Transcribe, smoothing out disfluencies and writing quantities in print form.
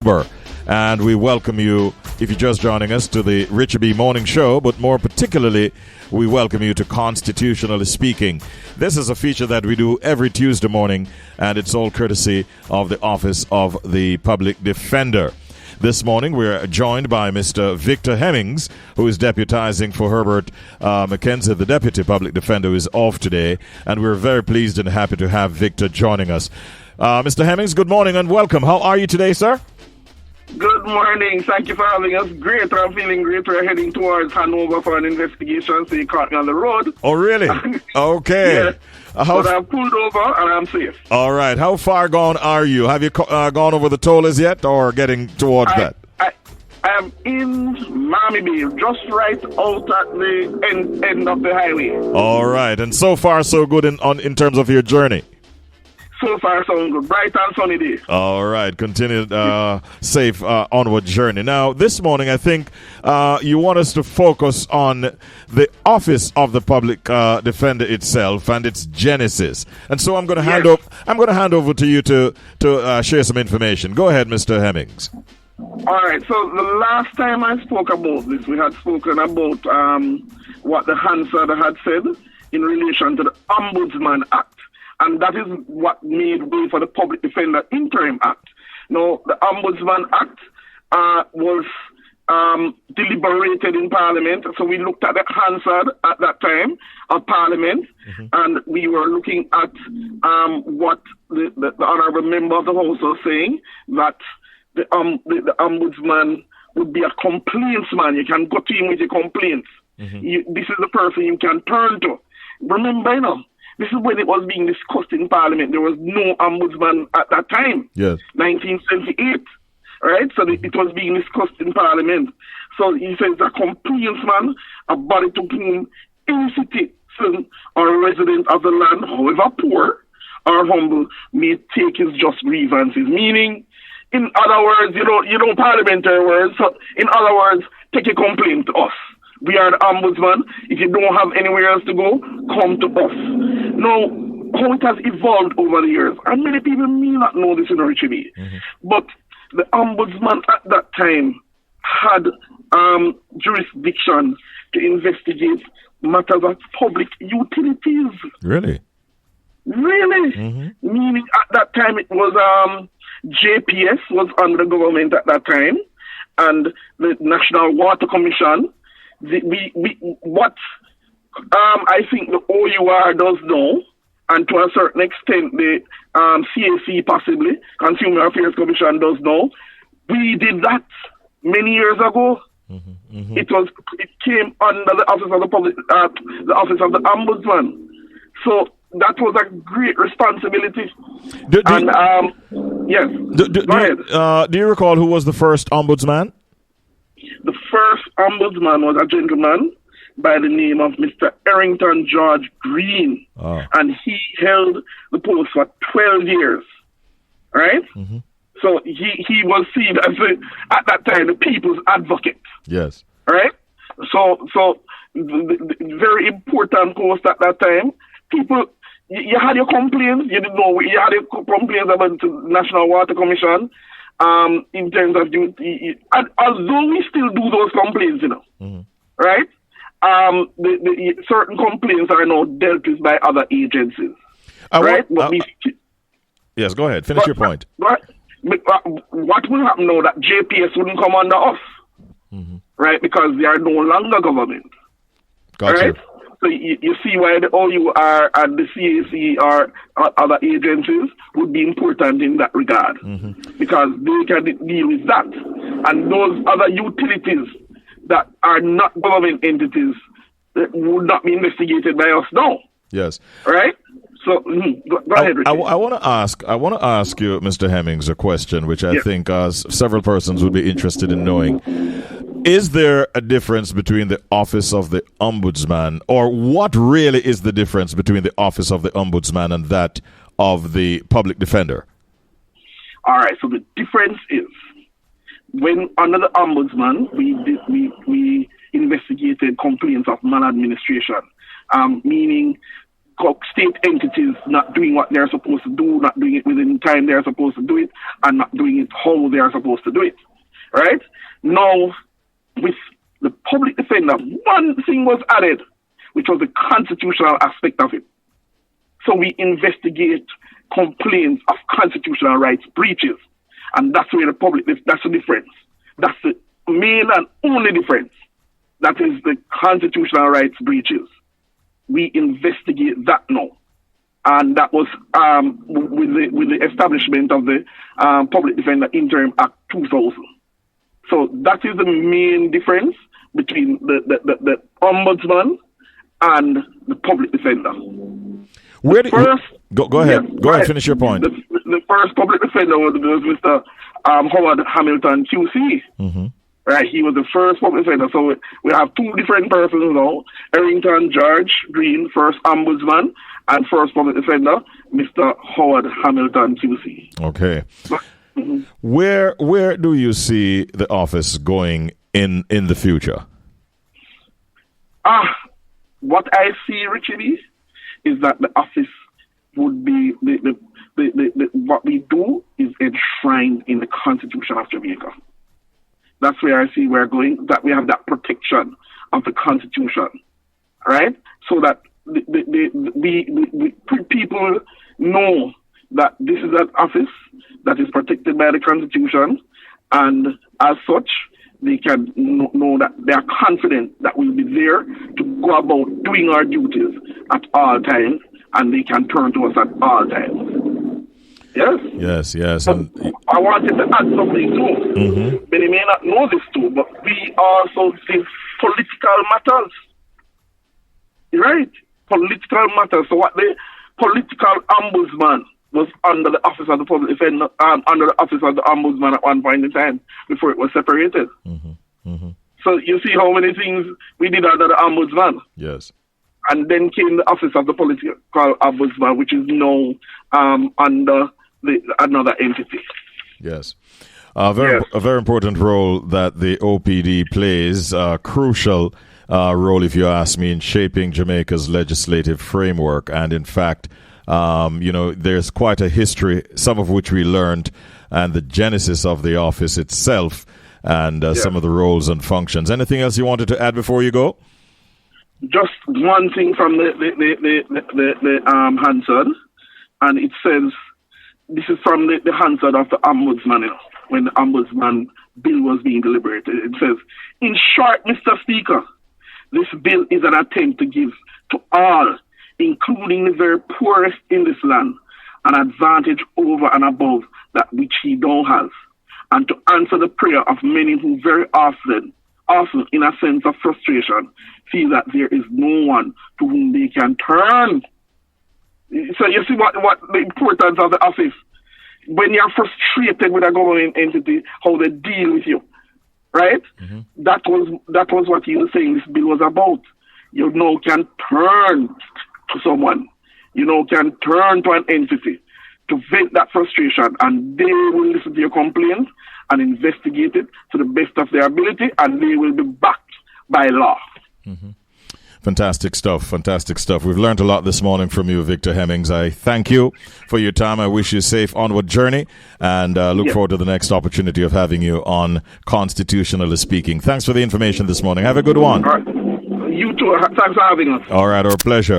October. And we welcome you, if you're just joining us, to the Richard B. Morning Show, but more particularly, we welcome you to Constitutionally Speaking. This is a feature that we do every Tuesday morning, and it's all courtesy of the Office of the Public Defender. This morning, we're joined by Mr. Victor Hemmings, who is deputizing for Herbert McKenzie, the Deputy Public Defender, who is off today, and we're very pleased and happy to have Victor joining us. Mr. Hemmings, good morning and welcome. How are you today, sir? Good morning. Thank you for having us. Great. I'm feeling great. We're heading towards Hanover for an investigation, so you caught me on the road. Oh, really? Okay. Yes. But I've pulled over and I'm safe. All right. How far gone are you? Have you gone over the toll as yet or getting towards that? I am in Miami Bay, just right out at the end of the highway. All right. And so far, so good in terms of your journey? So far, so good. Bright and sunny day. All right. Continue safe onward journey. Now, this morning, I think you want us to focus on the Office of the Public Defender itself and its genesis. And so I'm going to hand over to you to share some information. Go ahead, Mr. Hemmings. All right. So the last time I spoke about this, we had spoken about what the Hansard had said in relation to the Ombudsman Act. And that is what made way for the Public Defender Interim Act. Now, the Ombudsman Act was deliberated in Parliament. So we looked at the Hansard at that time of Parliament, and we were looking at what the honourable member of the House was saying, that the Ombudsman would be a complaintsman. You can go to him with your complaints. This is the person you can turn to. Remember, this is when it was being discussed in Parliament. There was no ombudsman at that time. Yes. 1978. Right? So it was being discussed in Parliament. So he says a complaintsman, a body to whom any citizen or resident of the land, however poor or humble, may take his just grievances. Meaning, in other words, you know parliamentary words. So in other words, take a complaint to us. We are the ombudsman. If you don't have anywhere else to go, come to us. Now, how it has evolved over the years, and many people may not know this in Richie, but the ombudsman at that time had jurisdiction to investigate matters of public utilities. Really? Really? Meaning at that time it was JPS was under the government at that time, and the National Water Commission. What I think the OUR does know, and to a certain extent the CAC possibly, Consumer Affairs Commission does know, we did that many years ago. It came under the Office of the Public, the Office of the Ombudsman. So that was a great responsibility. Yes. Go ahead. Do you recall who was the first ombudsman? The first ombudsman was a gentleman by the name of Mr. Errington George Green. And he held the post for 12 years. Right? So he was seen as, at that time, the people's advocate. Yes. Right? So the very important post at that time. People, you had your complaints. You didn't know. You had your complaints about the National Water Commission. In terms of although we still do those complaints, right? The certain complaints are now dealt with by other agencies, right? Yes, go ahead. Finish your point. What will happen now that JPS wouldn't come under us, right? Because they are no longer government, right? So you see why the OUR and the CAC or other agencies would be important in that regard, because they can deal with that. And those other utilities that are not government entities would not be investigated by us now. Yes. Right? So go ahead, Richard. I want to ask you, Mr. Hemmings, a question which I think several persons would be interested in knowing. Is there a difference between the Office of the Ombudsman, or what really is the difference between the Office of the Ombudsman and that of the Public Defender? All right, so the difference is when under the Ombudsman, we investigated complaints of maladministration, meaning state entities not doing what they're supposed to do, not doing it within the time they're supposed to do it, and not doing it how they are supposed to do it. Right? Now, with the public defender, one thing was added, which was the constitutional aspect of it. So we investigate complaints of constitutional rights breaches. And that's where that's the difference. That's the main and only difference. That is the constitutional rights breaches. We investigate that now. And that was with the establishment of the Public Defender Interim Act 2000. So that is the main difference between the ombudsman and the public defender. Go ahead. Go ahead. Finish your point. The first public defender was Mr. Howard Hamilton QC. Mm-hmm. Right, he was the first public defender. So we have two different persons now: Errington George Green, first ombudsman, and first public defender, Mr. Howard Hamilton QC. Okay. Mm-hmm. Where do you see the office going in the future? What I see, Richie, is that the office would be what we do is enshrined in the Constitution of Jamaica. That's where I see we're going. That we have that protection of the Constitution, right? So that people know that this is an office that is protected by the Constitution, and as such, they can know that they are confident that we'll be there to go about doing our duties at all times, and they can turn to us at all times. Yes? And I wanted to add something too. Mm-hmm. Many may not know this too, but we also see political matters. Right? Political matters. So what the political ombudsman was under the office of the public defender, under the office of the ombudsman at one point in time before it was separated. Mm-hmm. Mm-hmm. So you see how many things we did under the ombudsman. Yes. And then came the office of the political ombudsman, which is now under another entity. Yes. A very important role that the OPD plays, crucial role, if you ask me, in shaping Jamaica's legislative framework. And in fact, there's quite a history, some of which we learned, and the genesis of the office itself, and some of the roles and functions. Anything else you wanted to add before you go? Just one thing from the Hansard, and it says, this is from the Hansard of the Ombudsman, when the Ombudsman bill was being deliberated. It says, in short, Mr. Speaker, this bill is an attempt to give to all, including the very poorest in this land, an advantage over and above that which he now has, and to answer the prayer of many who very often, in a sense of frustration, feel that there is no one to whom they can turn. So you see what the importance of the office. When you're frustrated with a government entity, how they deal with you, right? Mm-hmm. That was what he was saying this bill was about. You now can turn to someone. You now can turn to an entity to vent that frustration, and they will listen to your complaint and investigate it to the best of their ability, and they will be backed by law. Mm-hmm. Fantastic stuff. We've learned a lot this morning from you, Victor Hemmings. I thank you for your time. I wish you a safe onward journey, and look forward to the next opportunity of having you on Constitutionally Speaking. Thanks for the information this morning. Have a good one. All right. You too. Thanks for having us. All right, our pleasure.